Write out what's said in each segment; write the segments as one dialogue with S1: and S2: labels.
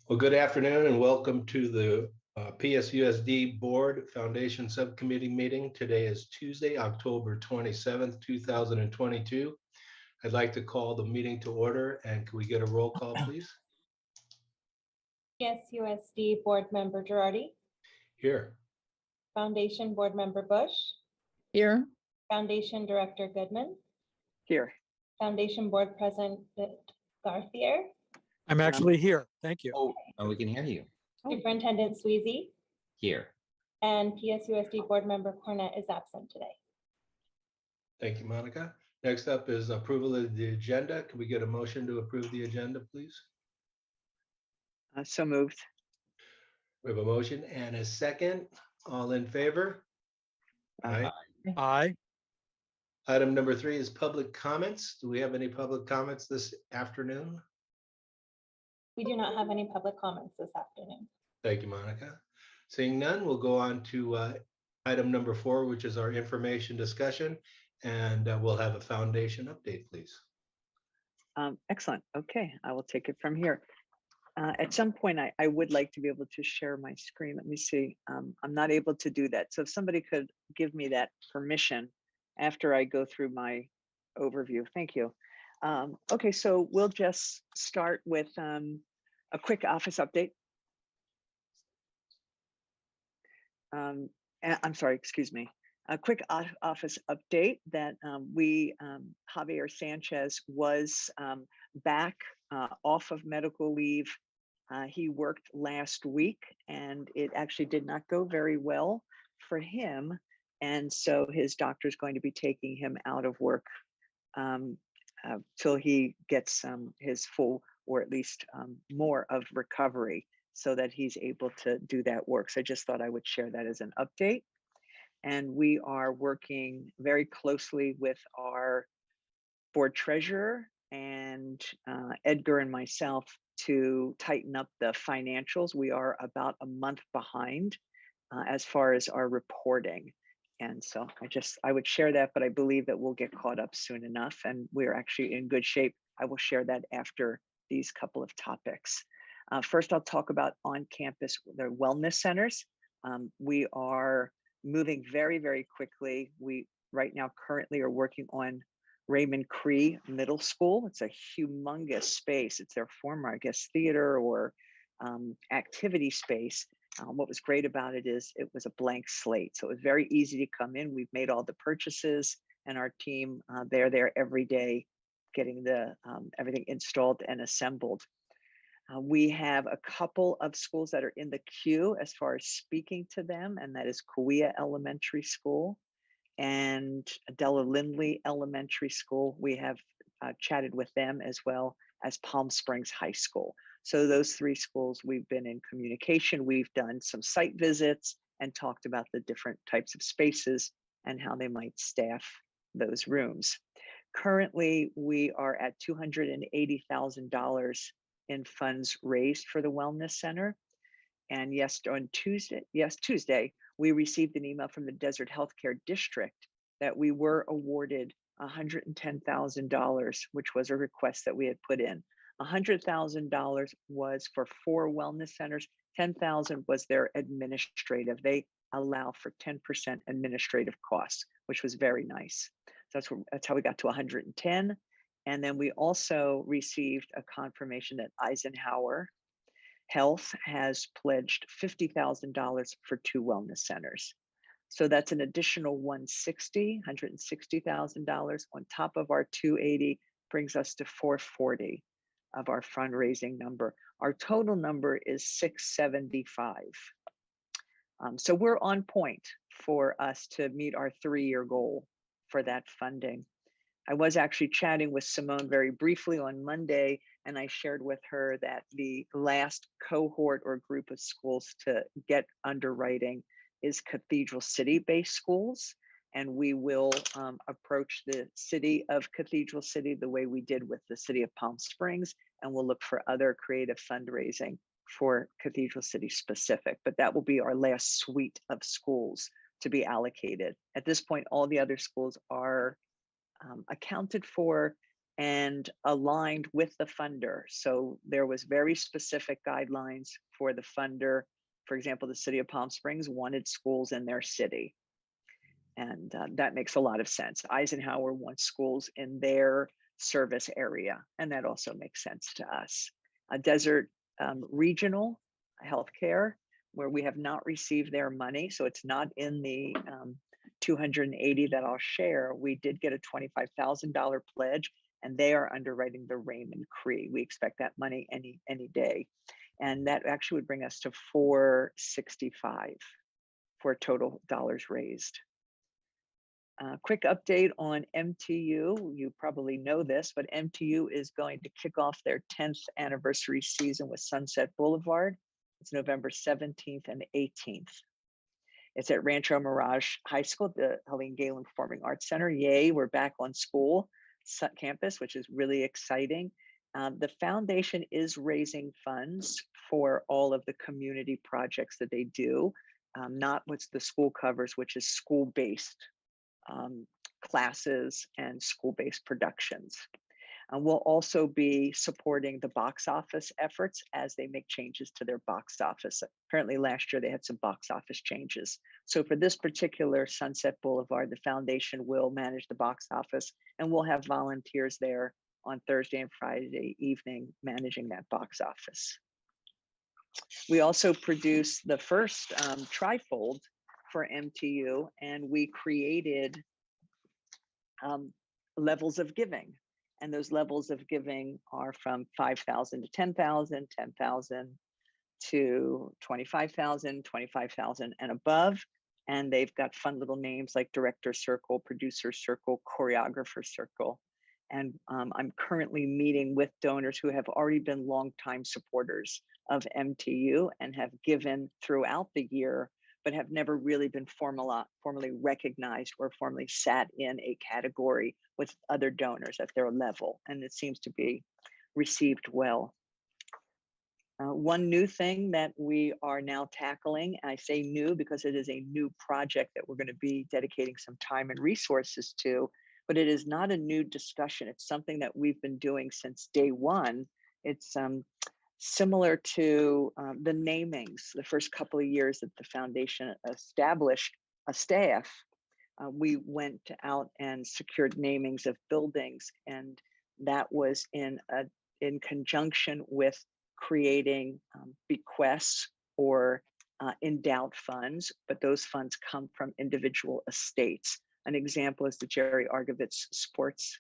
S1: Well, good afternoon and welcome to the PSUSD Board Foundation Subcommittee meeting. Today is Tuesday, October 27th, 2022. I'd like to call the meeting to order, and can we get a roll call, please?
S2: PSUSD Board Member Girardi,
S1: Here.
S2: Foundation Board Member Bush,
S3: Here.
S2: Foundation Director Goodman,
S4: Here.
S2: Foundation Board President Garthier,
S5: I'm actually here. Thank you.
S6: Oh, we can hear you.
S2: Superintendent Sweezy,
S6: Here.
S2: and PSUSD Board Member Cornett is absent today.
S1: Thank you, Monica. Next up is approval of the agenda. Can we get a motion to approve the agenda, please?
S4: So moved.
S1: We have a motion and a second. All in favor? Aye.
S5: Aye.
S1: Item number 3 is public comments. Do we have any public comments this afternoon?
S2: We do not have any public comments this afternoon.
S1: Thank you, Monica. Seeing none, we'll go on to item number 4, which is our information discussion, and we'll have a foundation update, please.
S4: Excellent. Okay, I will take it from here. At some point, I would like to be able to share my screen. Let me see. I'm not able to do that. So if somebody could give me that permission after I go through my overview. Thank you. Okay, so we'll just start with a quick office update. I'm sorry, excuse me. A quick office update that Javier Sanchez was back off of medical leave. He worked last week and it actually did not go very well for him. And so his doctor is going to be taking him out of work till he gets his full, or at least more of recovery, so that he's able to do that work. So I just thought I would share that as an update. And we are working very closely with our board treasurer and Edgar and myself to tighten up the financials. We are about a month behind as far as our reporting. And so I would share that, but I believe that we'll get caught up soon enough and we're actually in good shape. I will share that after these couple of topics. First, I'll talk about on-campus, the wellness centers. We are moving very, very quickly. We right now currently are working on Raymond Cree Middle School. It's a humongous space. It's their former, I guess, theater or activity space. What was great about it is it was a blank slate. So it was very easy to come in. We've made all the purchases and our team, they're there every day getting the everything installed and assembled. We have a couple of schools that are in the queue as far as speaking to them, and that is Kauai Elementary School and Della Lindley Elementary School. We have chatted with them, as well as Palm Springs High School. So those 3 schools, we've been in communication. We've done some site visits and talked about the different types of spaces and how they might staff those rooms. Currently, we are at $280,000 in funds raised for the Wellness Center. And Tuesday, we received an email from the Desert Healthcare District that we were awarded $110,000, which was a request that we had put in. $100,000 was for 4 wellness centers. $10,000 was their administrative. They allow for 10% administrative costs, which was very nice. So that's how we got to 110. And then we also received a confirmation that Eisenhower Health has pledged $50,000 for 2 wellness centers. So that's an additional $160,000 on top of our 280, brings us to 440 of our fundraising number. Our total number is 675. So we're on point for us to meet our 3-year goal for that funding. I was actually chatting with Simone very briefly on Monday, and I shared with her that the last cohort or group of schools to get underwriting is Cathedral City-based schools. And we will approach the city of Cathedral City the way we did with the city of Palm Springs, and we'll look for other creative fundraising for Cathedral City specific. But that will be our last suite of schools to be allocated. At this point, all the other schools are accounted for and aligned with the funder. So there was very specific guidelines for the funder. For example, the city of Palm Springs wanted schools in their city. And that makes a lot of sense. Eisenhower wants schools in their service area, and that also makes sense to us. Desert Regional Healthcare, where we have not received their money, so it's not in the 280 that I'll share. We did get a $25,000 pledge, and they are underwriting the Raymond Cree. We expect that money any day, and that actually would bring us to 465 for total dollars raised. Quick update on MTU. You probably know this, but MTU is going to kick off their 10th anniversary season with Sunset Boulevard. It's November 17th and 18th. It's at Rancho Mirage High School, the Helene Galen Performing Arts Center. Yay, we're back on school campus, which is really exciting. The foundation is raising funds for all of the community projects that they do, not what the school covers, which is school-based classes and school-based productions. We'll also be supporting the box office efforts as they make changes to their box office. Apparently last year they had some box office changes. So for this particular Sunset Boulevard, the foundation will manage the box office, and we'll have volunteers there on Thursday and Friday evening managing that box office. We also produced the first trifold for MTU, and we created levels of giving. And those levels of giving are from 5,000 to 10,000, 10,000 to 25,000, 25,000 and above. And they've got fun little names like Director Circle, Producer Circle, Choreographer Circle. And I'm currently meeting with donors who have already been longtime supporters of MTU and have given throughout the year, but have never really been formally recognized or formally sat in a category with other donors at their level. And it seems to be received well. One new thing that we are now tackling, and I say new because it is a new project that we're going to be dedicating some time and resources to, but it is not a new discussion. It's something that we've been doing since day one. It's similar to the namings. The first couple of years that the foundation established a staff, we went out and secured namings of buildings, and that was in conjunction with creating bequests or endowed funds, but those funds come from individual estates. An example is the Jerry Argovitz Sports,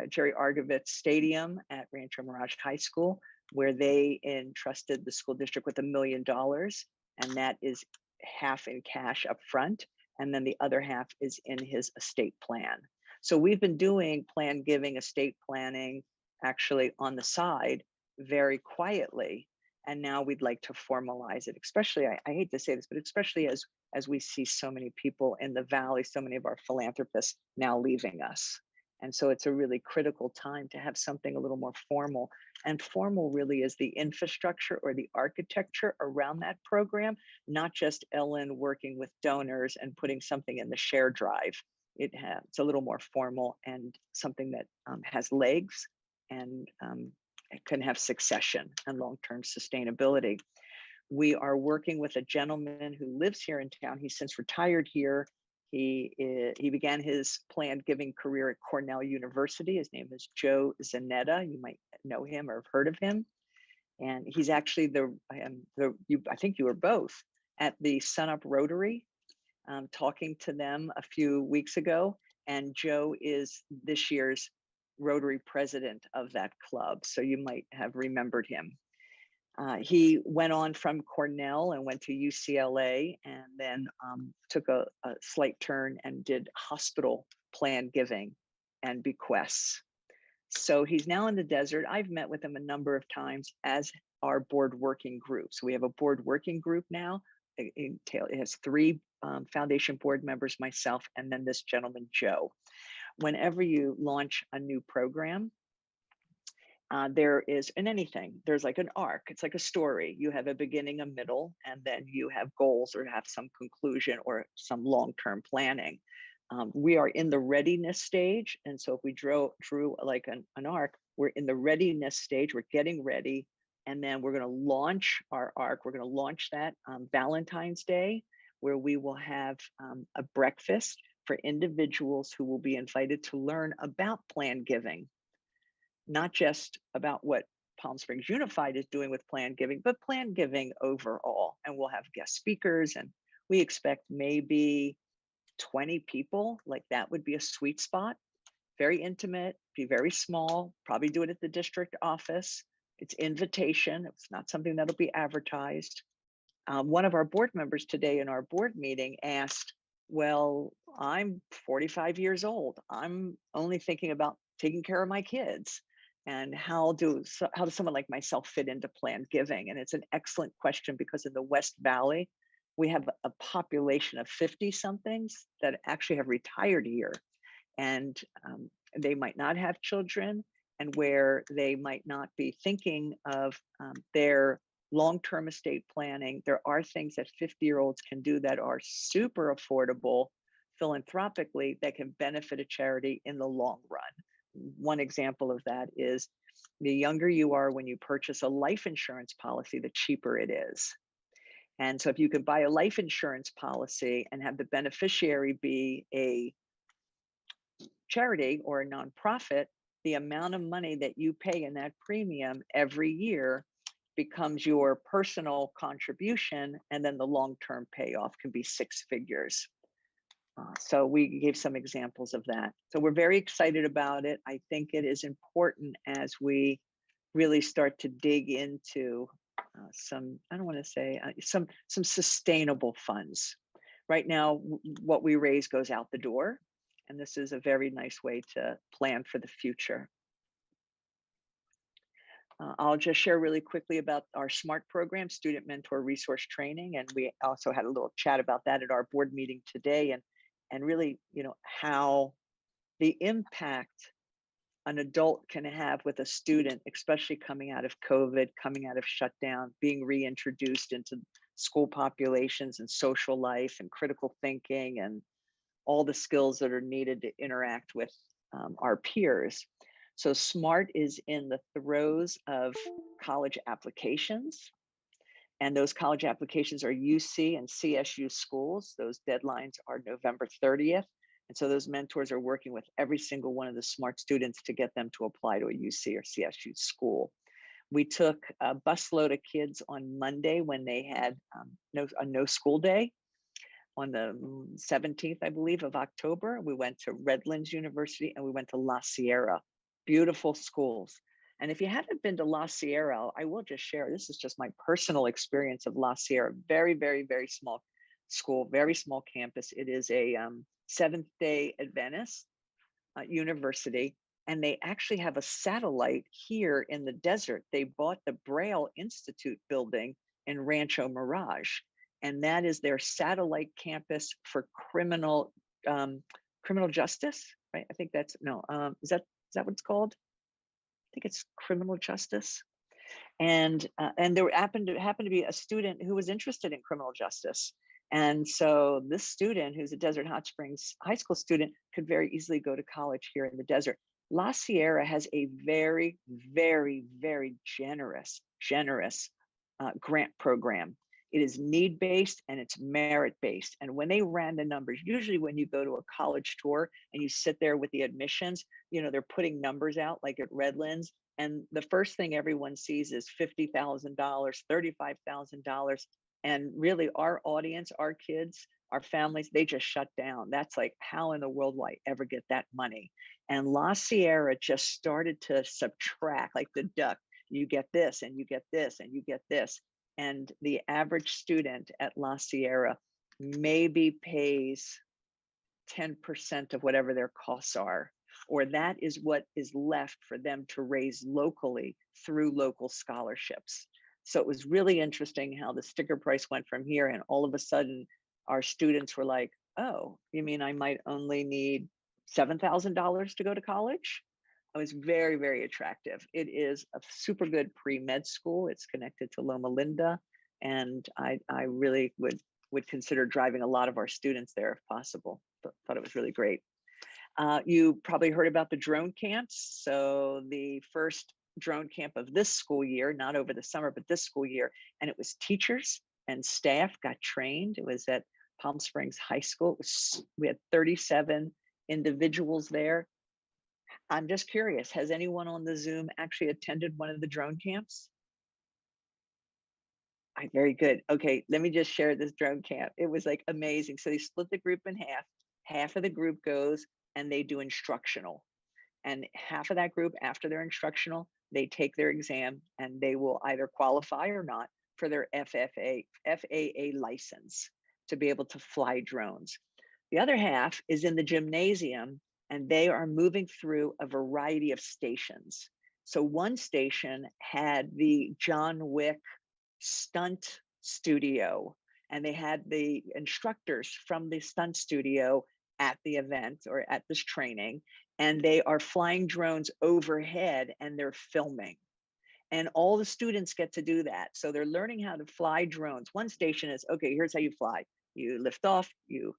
S4: Jerry Argovitz Stadium at Rancho Mirage High School, where they entrusted the school district with $1 million, and that is half in cash up front, and then the other half is in his estate plan. So we've been doing plan giving, estate planning, actually on the side, very quietly, and now we'd like to formalize it, especially, I hate to say this, but especially as we see so many people in the Valley, so many of our philanthropists now leaving us. And so it's a really critical time to have something a little more formal. And formal really is the infrastructure or the architecture around that program, not just Ellen working with donors and putting something in the share drive. It's a little more formal and something that has legs and it can have succession and long-term sustainability. We are working with a gentleman who lives here in town. He's since retired here. He began his planned giving career at Cornell University. His name is Joe Zanetta. You might know him or have heard of him. And he's actually I think you were both at the Sunup Rotary, talking to them a few weeks ago. And Joe is this year's Rotary president of that club. So you might have remembered him. He went on from Cornell and went to UCLA, and then took a slight turn and did hospital plan giving and bequests. So he's now in the desert. I've met with him a number of times as our board working group. So we have a board working group now. It has 3 foundation board members, myself, and then this gentleman, Joe. Whenever you launch a new program, there is in anything, there's like an arc. It's like a story. You have a beginning, a middle, and then you have goals or have some conclusion or some long-term planning. We are in the readiness stage. And so if we drew like an arc, we're in the readiness stage, we're getting ready. And then we're going to launch our arc. We're going to launch that Valentine's Day, where we will have a breakfast for individuals who will be invited to learn about plan giving, not just about what Palm Springs Unified is doing with plan giving, but plan giving overall. And we'll have guest speakers, and we expect maybe 20 people. Like that would be a sweet spot. Very intimate, be very small, probably do it at the district office. It's invitation. It's not something that'll be advertised. One of our board members today in our board meeting asked, well, I'm 45 years old. I'm only thinking about taking care of my kids. And how does someone like myself fit into planned giving? And it's an excellent question, because in the West Valley, we have a population of 50 somethings that actually have retired here. And they might not have children, and where they might not be thinking of their long-term estate planning. There are things that 50-year-olds can do that are super affordable philanthropically that can benefit a charity in the long run. One example of that is the younger you are when you purchase a life insurance policy, the cheaper it is. And so if you could buy a life insurance policy and have the beneficiary be a charity or a nonprofit, the amount of money that you pay in that premium every year becomes your personal contribution, and then the long-term payoff can be 6 figures. So we gave some examples of that. So we're very excited about it. I think it is important as we really start to dig into some, I don't want to say, some sustainable funds. Right now, what we raise goes out the door, and this is a very nice way to plan for the future. I'll just share really quickly about our SMART program, Student Mentor Resource Training, and we also had a little chat about that at our board meeting today, and really, you know, how the impact an adult can have with a student, especially coming out of COVID, coming out of shutdown, being reintroduced into school populations and social life and critical thinking and all the skills that are needed to interact with our peers. So SMART is in the throes of college applications, and those college applications are UC and CSU schools. Those deadlines are November 30th. And so those mentors are working with every single one of the SMART students to get them to apply to a UC or CSU school. We took a busload of kids on Monday when they had a no school day. On the 17th, I believe, of October, we went to Redlands University and we went to La Sierra. Beautiful schools. And if you haven't been to La Sierra, I will just share, this is just my personal experience of La Sierra. Very, very, very small school, very small campus. It is a Seventh-day Adventist university, and they actually have a satellite here in the desert. They bought the Braille Institute building in Rancho Mirage, and that is their satellite campus for criminal justice, right? I think that's, no, is that what it's called? I think it's criminal justice. And there happened to be a student who was interested in criminal justice. And so this student, who's a Desert Hot Springs high school student, could very easily go to college here in the desert. La Sierra has a very, very, very generous grant program. It is need-based and it's merit-based. And when they ran the numbers, usually when you go to a college tour and you sit there with the admissions, you know, they're putting numbers out like at Redlands. And the first thing everyone sees is $50,000, $35,000. And really our audience, our kids, our families, they just shut down. That's like, how in the world will I ever get that money? And La Sierra just started to subtract, like the duck. You get this and you get this and you get this. And the average student at La Sierra maybe pays 10% of whatever their costs are, or that is what is left for them to raise locally through local scholarships. So it was really interesting how the sticker price went from here, and all of a sudden our students were like, oh, you mean I might only need $7,000 to go to college? It was very, very attractive. It is a super good pre-med school. It's connected to Loma Linda, and I really would consider driving a lot of our students there if possible. thought it was really great. You probably heard about the drone camps. So the first drone camp of this school year, not over the summer, but this school year, and it was teachers and staff got trained. It was at Palm Springs High School. We had 37 individuals there. I'm just curious, has anyone on the Zoom actually attended one of the drone camps? Very good. Okay, let me just share this drone camp. It was like amazing. So they split the group in half. Half of the group goes and they do instructional. And half of that group, after their instructional, they take their exam and they will either qualify or not for their FAA license to be able to fly drones. The other half is in the gymnasium and they are moving through a variety of stations. So one station had the John Wick stunt studio, and they had the instructors from the stunt studio at the event or at this training, and they are flying drones overhead and they're filming. And all the students get to do that. So they're learning how to fly drones. One station is, okay, here's how you fly. You lift off, you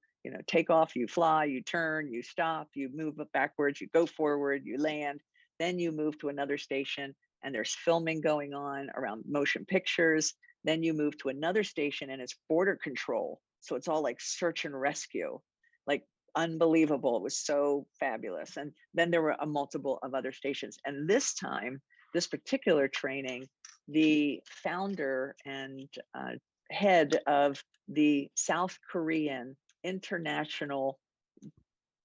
S4: take off, you fly, you turn, you stop, you move up backwards, you go forward, you land. Then you move to another station and there's filming going on around motion pictures. Then you move to another station and it's border control. So it's all like search and rescue, like unbelievable. It was so fabulous. And then there were a multiple of other stations. And this time, this particular training, the founder and head of the South Korean International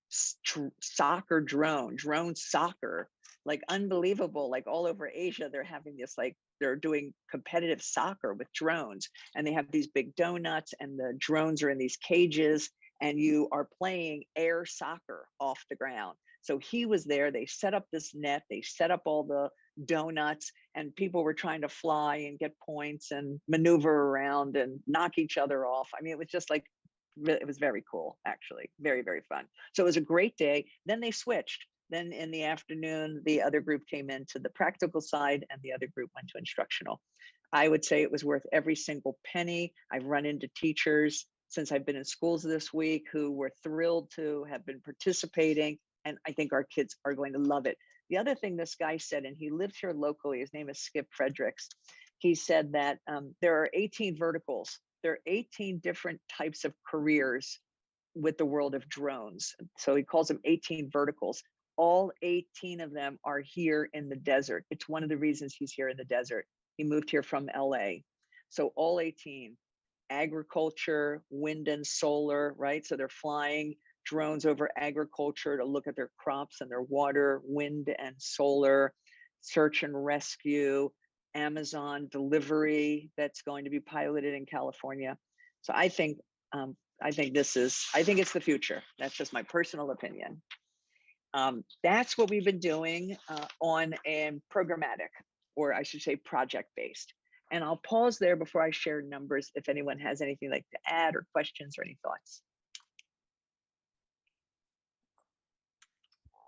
S4: Soccer drone soccer, like unbelievable, like all over Asia, they're having this, like they're doing competitive soccer with drones, and they have these big donuts and the drones are in these cages and you are playing air soccer off the ground. So he was there, they set up this net, they set up all the donuts, and people were trying to fly and get points and maneuver around and knock each other off. I mean, it was just like, it was very cool, actually, very, very fun. So it was a great day. Then they switched. Then in the afternoon, the other group came into the practical side and the other group went to instructional. I would say it was worth every single penny. I've run into teachers since I've been in schools this week who were thrilled to have been participating. And I think our kids are going to love it. The other thing this guy said, and he lives here locally, his name is Skip Fredericks. He said that there are 18 verticals. There are 18 different types of careers with the world of drones. So he calls them 18 verticals. All 18 of them are here in the desert. It's one of the reasons he's here in the desert. He moved here from LA. So all 18, agriculture, wind and solar, right? So they're flying drones over agriculture to look at their crops and their water, wind and solar, search and rescue, Amazon delivery that's going to be piloted in California. So I think it's the future. That's just my personal opinion. That's what we've been doing on a programmatic, or I should say project-based. And I'll pause there before I share numbers if anyone has anything like to add or questions or any thoughts.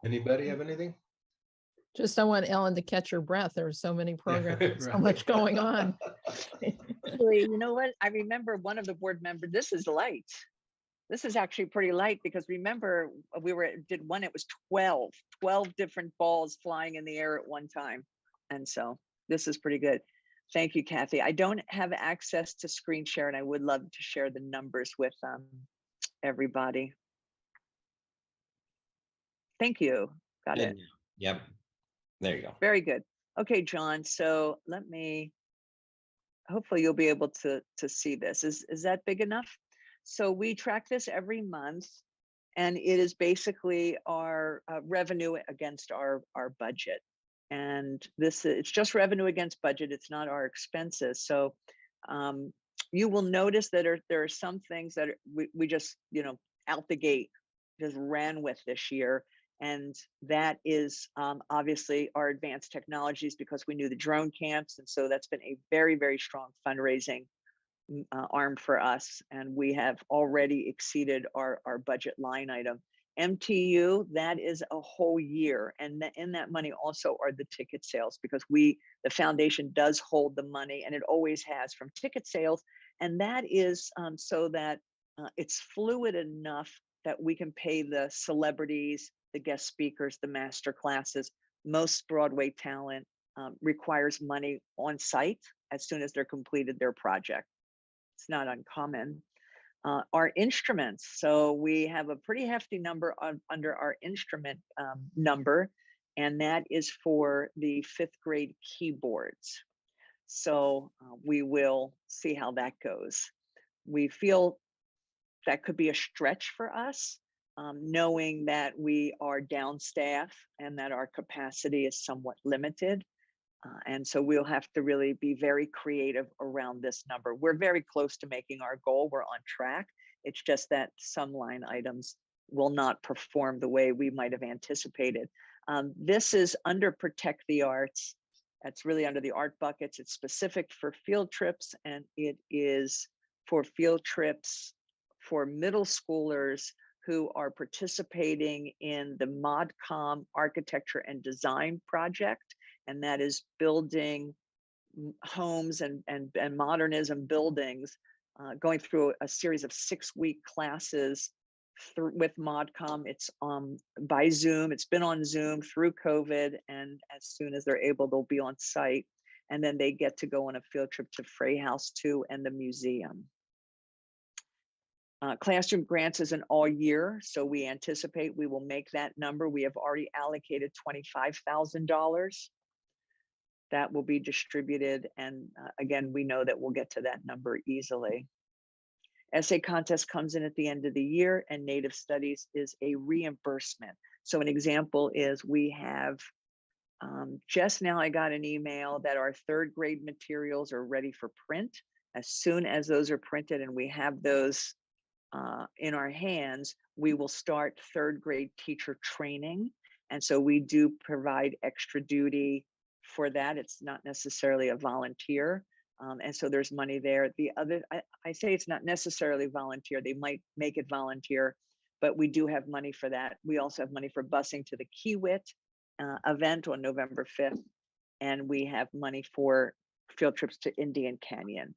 S1: Anybody have anything?
S3: Just don't want Ellen to catch her breath. There are so many programs, so
S1: Right.
S3: much going on.
S4: Actually, you know what? I remember one of the board members, this is light. This is actually pretty light because remember did one, it was 12 different balls flying in the air at one time. And so this is pretty good. Thank you, Kathy. I don't have access to screen share and I would love to share the numbers with everybody. Thank you. Got it.
S6: Yep. There you go.
S4: Very good. Okay, John. So hopefully you'll be able to see this. Is that big enough? So we track this every month, and it is basically our revenue against our budget. And it's just revenue against budget. It's not our expenses. So you will notice that there are some things that we just, out the gate just ran with this year. And that is obviously our advanced technologies, because we knew the drone camps. And so that's been a very, very strong fundraising arm for us. And we have already exceeded our budget line item. MTU, that is a whole year. And in that money also are the ticket sales, because the foundation does hold the money, and it always has, from ticket sales. And that is so that it's fluid enough that we can pay the celebrities, the guest speakers, the master classes. Most Broadway talent requires money on site as soon as they're completed their project. It's not uncommon. Our instruments, so we have a pretty hefty number under our instrument number, and that is for the 5th grade keyboards. So we will see how that goes. We feel that could be a stretch for us, knowing that we are down staff and that our capacity is somewhat limited. And so we'll have to really be very creative around this number. We're very close to making our goal. We're on track. It's just that some line items will not perform the way we might have anticipated. This is under Protect the Arts. That's really under the art buckets. It's specific for field trips, and it is for field trips for middle schoolers who are participating in the ModCom architecture and design project. And that is building homes and modernism buildings, going through a series of 6-week classes with ModCom. It's by Zoom. It's been on Zoom through COVID, and as soon as they're able, they'll be on site. And then they get to go on a field trip to Frey House 2 and the museum. Classroom grants is an all year, so we anticipate we will make that number. We have already allocated $25,000. That will be distributed, and again, we know that we'll get to that number easily. Essay contest comes in at the end of the year, and Native Studies is a reimbursement. So an example is we have, just now I got an email that our 3rd grade materials are ready for print. As soon as those are printed and we have those in our hands, we will start 3rd grade teacher training. And so we do provide extra duty for that. It's not necessarily a volunteer. And so there's money there. The other, I say it's not necessarily volunteer. They might make it volunteer, but we do have money for that. We also have money for busing to the Kiewit event on November 5th. And we have money for field trips to Indian Canyon.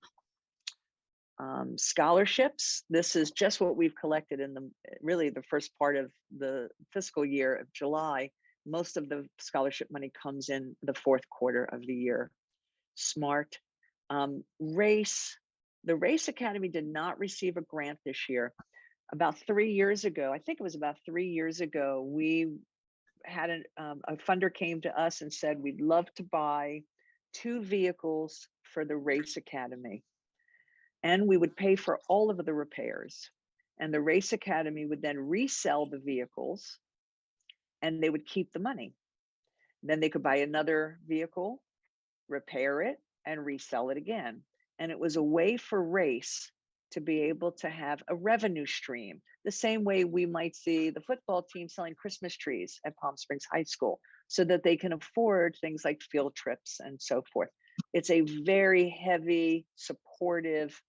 S4: Scholarships, this is just what we've collected in really the first part of the fiscal year of July. Most of the scholarship money comes in the 4th quarter of the year. SMART. Race, the Race Academy did not receive a grant this year. About 3 years ago, I think it was about 3 years ago, we had a funder came to us and said, we'd love to buy 2 vehicles for the Race Academy. And we would pay for all of the repairs. And the Race Academy would then resell the vehicles, and they would keep the money. Then they could buy another vehicle, repair it, and resell it again. And it was a way for Race to be able to have a revenue stream, the same way we might see the football team selling Christmas trees at Palm Springs High School, so that they can afford things like field trips and so forth. It's a very heavy, supportive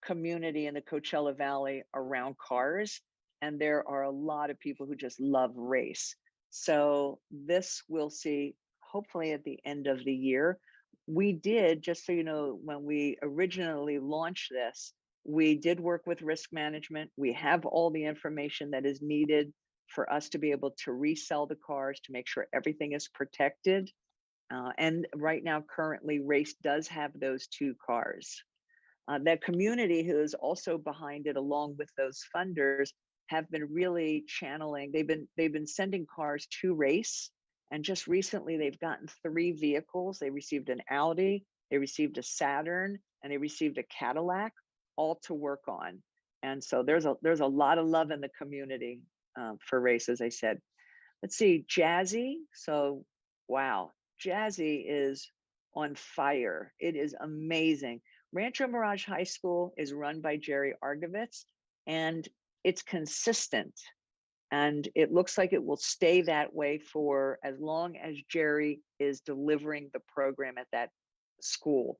S4: community in the Coachella Valley around cars. And there are a lot of people who just love Race. So this we'll see hopefully at the end of the year. We did, just so you know, when we originally launched this, we did work with risk management. We have all the information that is needed for us to be able to resell the cars, to make sure everything is protected. And right now, currently, Race does have those 2 cars. That community who is also behind it, along with those funders, have been really channeling. They've been sending cars to Race, and just recently they've gotten 3 vehicles. They received an Audi, they received a Saturn, and they received a Cadillac, all to work on. And so there's a lot of love in the community for Race, as I said. Let's see, Jazzy. So wow, Jazzy is on fire. It is amazing. Rancho Mirage High School is run by Jerry Argovitz, and it's consistent. And it looks like it will stay that way for as long as Jerry is delivering the program at that school.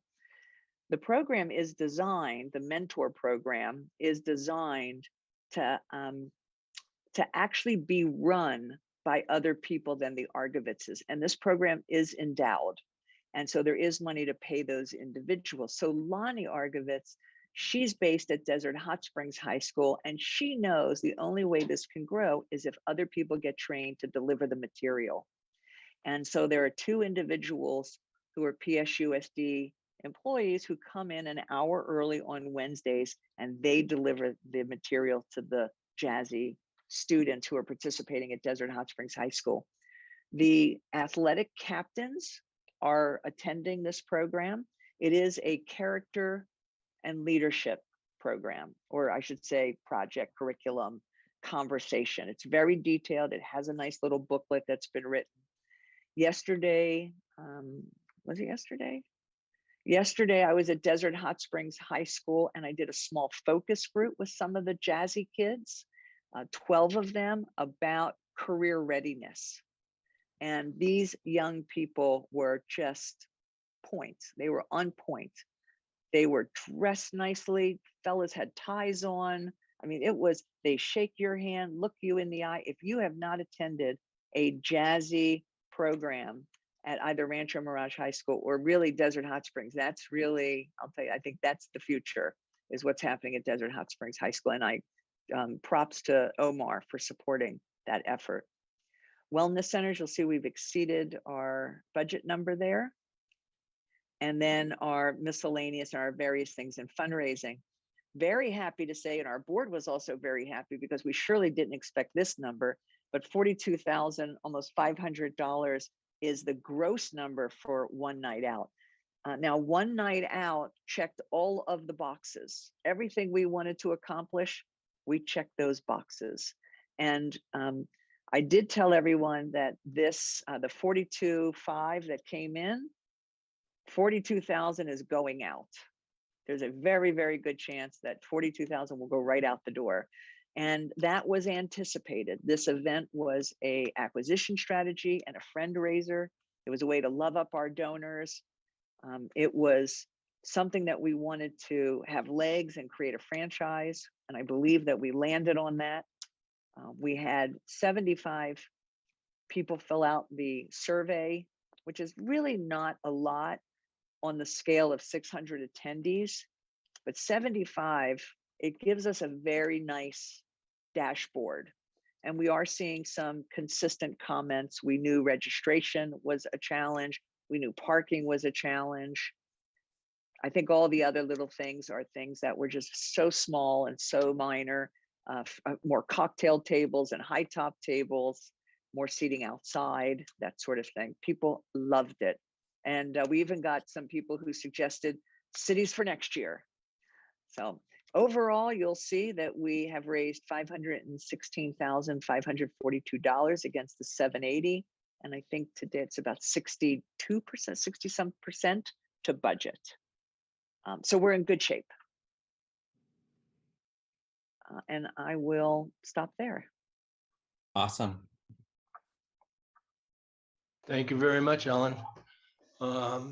S4: The program is designed, the mentor program is designed to actually be run by other people than the Argovitzes. And this program is endowed. And so there is money to pay those individuals. So Lonnie Argovitz She's based at Desert Hot Springs High School, and she knows the only way this can grow is if other people get trained to deliver the material. And so there are two individuals who are PSUSD employees who come in an hour early on Wednesdays, and they deliver the material to the Jazzy students who are participating at Desert Hot Springs High School. The athletic captains are attending this program. It is a character and leadership program, or I should say project, curriculum, conversation. It's very detailed. It has a nice little booklet that's been written. Yesterday, was it yesterday? Yesterday, I was at Desert Hot Springs High School, and I did a small focus group with some of the Jazzy kids, 12 of them, about career readiness. And these young people were just points. They were on point. They were dressed nicely. Fellas had ties on. I mean, it was, they shake your hand, look you in the eye. If you have not attended a Jazzy program at either Rancho Mirage High School or really Desert Hot Springs, that's really, I'll tell you, I think that's the future, is what's happening at Desert Hot Springs High School. And I props to Omar for supporting that effort. Wellness centers, you'll see we've exceeded our budget number there. And then our miscellaneous and our various things in fundraising. Very happy to say, and our board was also very happy because we surely didn't expect this number, but $42,000, almost $500 is the gross number for one night out. Now, one night out checked all of the boxes. Everything we wanted to accomplish, we checked those boxes. And I did tell everyone that this, the 42.5 that came in, 42,000 is going out. There's a very, very good chance that 42,000 will go right out the door. And that was anticipated. This event was a acquisition strategy and a friend raiser. It was a way to love up our donors. It was something that we wanted to have legs and create a franchise. And I believe that we landed on that. We had 75 people fill out the survey, which is really not a lot on the scale of 600 attendees, but 75, it gives us a very nice dashboard. And we are seeing some consistent comments. We knew registration was a challenge. We knew parking was a challenge. I think all the other little things are things that were just so small and so minor. More cocktail tables and high top tables, more seating outside, that sort of thing. People loved it. And we even got some people who suggested cities for next year. So overall, you'll see that we have raised $516,542 against the 780. And I think today it's about 62%, 60% to budget. So we're in good shape. And I will stop there.
S6: Awesome.
S1: Thank you very much, Ellen. Well,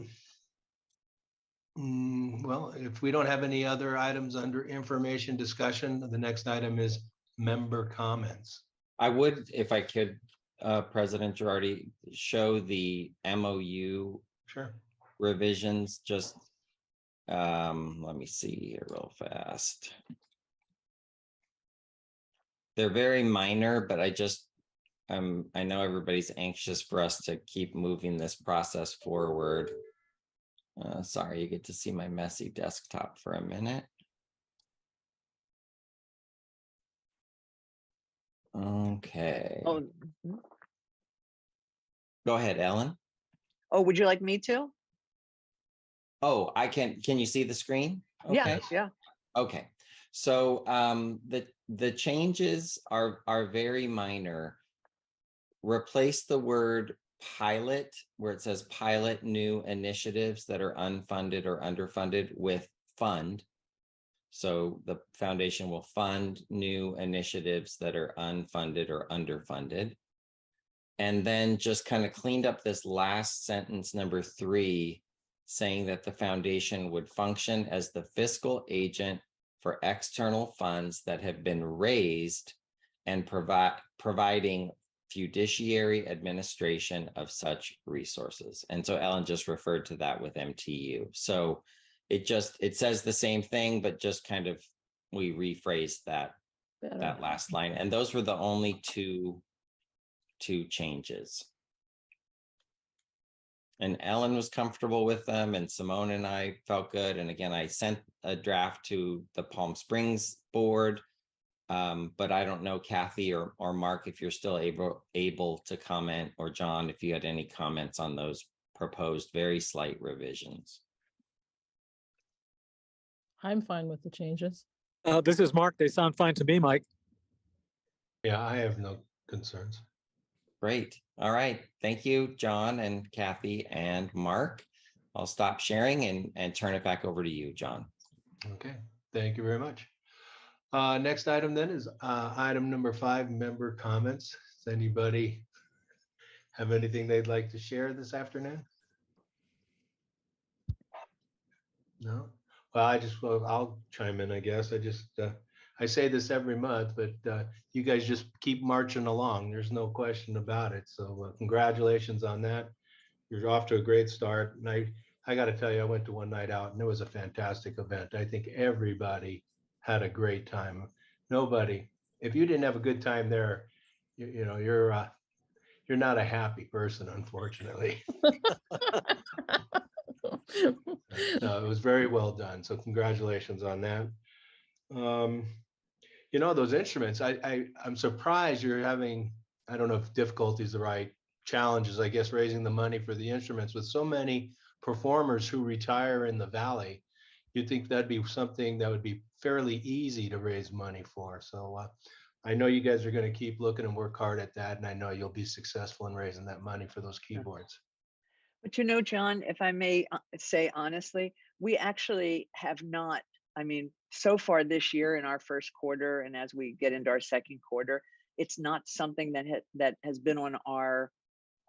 S1: if we don't have any other items under information discussion, the next item is member comments.
S6: I would, if I could, President Girardi, show the MOU
S1: Sure.
S6: revisions. Just let me see here real fast. They're very minor, but I know everybody's anxious for us to keep moving this process forward. Sorry, you get to see my messy desktop for a minute. Okay.
S4: Oh,
S6: Go ahead, Ellen.
S4: oh, would you like me to?
S6: Oh, I can you see the screen?
S4: Yeah, yeah.
S6: Okay. So the changes are very minor. Replace the word pilot, where it says pilot new initiatives that are unfunded or underfunded, with fund. So the foundation will fund new initiatives that are unfunded or underfunded. And then just kind of cleaned up this last sentence, number 3, saying that the foundation would function as the fiscal agent for external funds that have been raised and providing fiduciary administration of such resources. And so Ellen just referred to that with MTU. So it says the same thing, but just kind of, we rephrased that
S3: better.
S6: last line. And those were the only two changes. And Ellen was comfortable with them, and Simone and I felt good. And again, I sent a draft to the Palm Springs board. But I don't know, Kathy or Mark, if you're still able to comment, or John, if you had any comments on those proposed very slight revisions.
S3: I'm fine with the changes.
S5: This is Mark. They sound fine to me, Mike.
S1: Yeah, I have no concerns.
S6: Great. All right. Thank you, John and Kathy and Mark. I'll stop sharing and turn it back over to you, John.
S1: Okay, thank you very much. Next item then is item number 5, member comments. Does anybody have anything they'd like to share this afternoon? No? Well, I'll chime in, I guess. I say this every month, but you guys just keep marching along. There's no question about it. So congratulations on that. You're off to a great start. And I got to tell you, I went to one night out and it was a fantastic event. I think everybody had a great time. Nobody, if you didn't have a good time there, you're not a happy person, unfortunately. No, it was very well done. So congratulations on that. Those instruments, I'm surprised you're having, I don't know if difficulty is the right challenges, I guess, raising the money for the instruments with so many performers who retire in the Valley. You'd think that'd be something that would be fairly easy to raise money for. So I know you guys are going to keep looking and work hard at that. And I know you'll be successful in raising that money for those keyboards.
S4: But John, if I may say honestly, we actually have not, so far this year in our first quarter, and as we get into our second quarter, it's not something that has been on our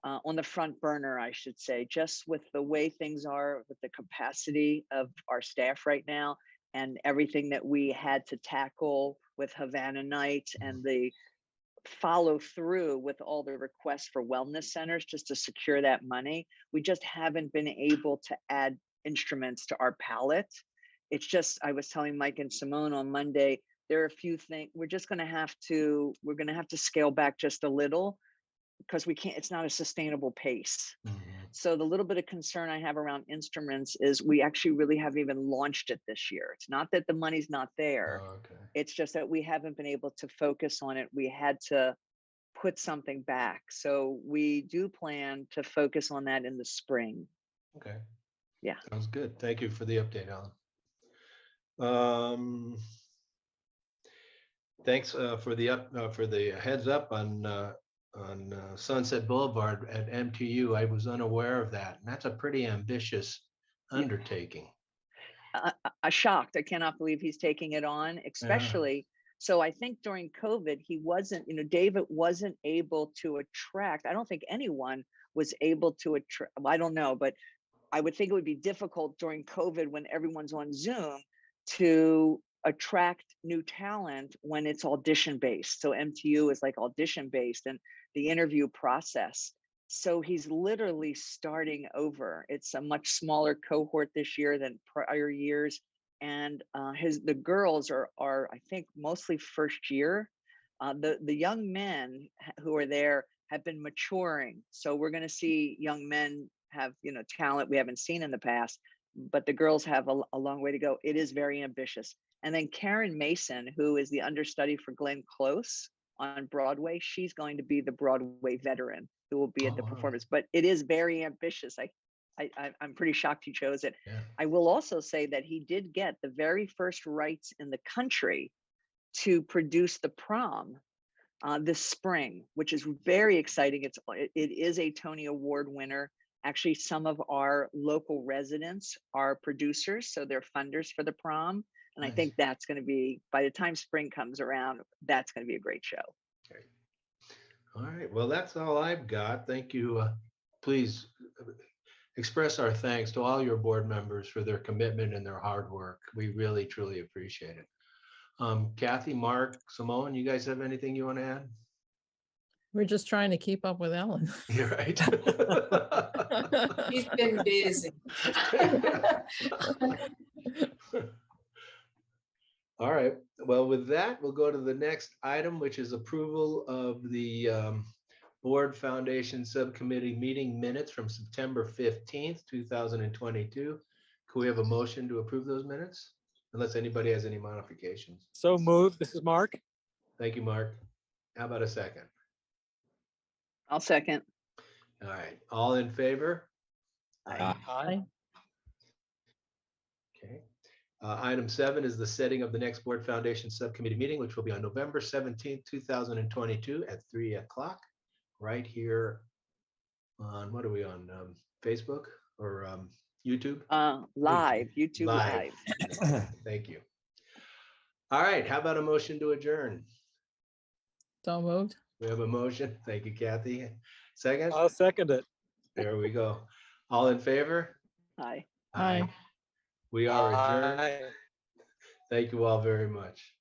S4: on the front burner, I should say, just with the way things are, with the capacity of our staff right now, and everything that we had to tackle with Havana Nights and the follow through with all the requests for wellness centers just to secure that money. We just haven't been able to add instruments to our palette. It's just, I was telling Mike and Simone on Monday, there are a few things we're going to have to scale back just a little, because we can't, it's not a sustainable pace. Mm-hmm. So the little bit of concern I have around instruments is we actually really haven't even launched it this year. It's not that the money's not there. Oh, okay. It's just that we haven't been able to focus on it. We had to put something back. So we do plan to focus on that in the spring.
S1: Okay.
S4: Yeah.
S1: Sounds good. Thank you for the update, Alan. Thanks for the heads up on Sunset Boulevard at MTU. I was unaware of that. And that's a pretty ambitious undertaking.
S4: I'm shocked. I cannot believe he's taking it on, especially. Yeah. So I think during COVID, he wasn't, David wasn't able to attract. I don't think anyone was able to attract. I don't know, but I would think it would be difficult during COVID when everyone's on Zoom to attract new talent when it's audition based. So MTU is like audition based, and the interview process. So he's literally starting over. It's a much smaller cohort this year than prior years. And the girls are I think mostly first year. The young men who are there have been maturing. So we're going to see young men have, talent we haven't seen in the past, but the girls have a long way to go. It is very ambitious. And then Karen Mason, who is the understudy for Glenn Close on Broadway, she's going to be the Broadway veteran who will be at the performance. But it is very ambitious. I'm pretty shocked he chose it. Yeah. I will also say that he did get the very first rights in the country to produce the prom this spring, which is very exciting. It is a Tony Award winner. Actually, some of our local residents are producers, so they're funders for the prom. And nice. I think that's going to be, by the time spring comes around, that's going to be a great show.
S1: Okay. All right. Well, that's all I've got. Thank you. Please express our thanks to all your board members for their commitment and their hard work. We really, truly appreciate it. Kathy, Mark, Simone, you guys have anything you want to add?
S3: We're just trying to keep up with Ellen.
S1: You're right.
S7: He's been busy.
S1: All right, well, with that, we'll go to the next item, which is approval of the Board Foundation Subcommittee meeting minutes from September 15th, 2022. Could we have a motion to approve those minutes? Unless anybody has any modifications.
S5: So moved. This is Mark.
S1: Thank you, Mark. How about a second?
S4: I'll second.
S1: All right, all in favor?
S4: Aye.
S5: Aye.
S1: Okay. Item 7 is the setting of the next Board Foundation Subcommittee meeting, which will be on November 17th, 2022 at 3 o'clock, right here on, what are we on, Facebook or YouTube?
S4: Live, YouTube Live.
S1: Thank you. All right, how about a motion to adjourn?
S3: So moved.
S1: We have a motion. Thank you, Kathy. Second?
S5: I'll second it.
S1: There we go. All in favor?
S4: Aye.
S3: Aye.
S1: We are adjourned.
S5: Aye.
S1: Thank you all very much.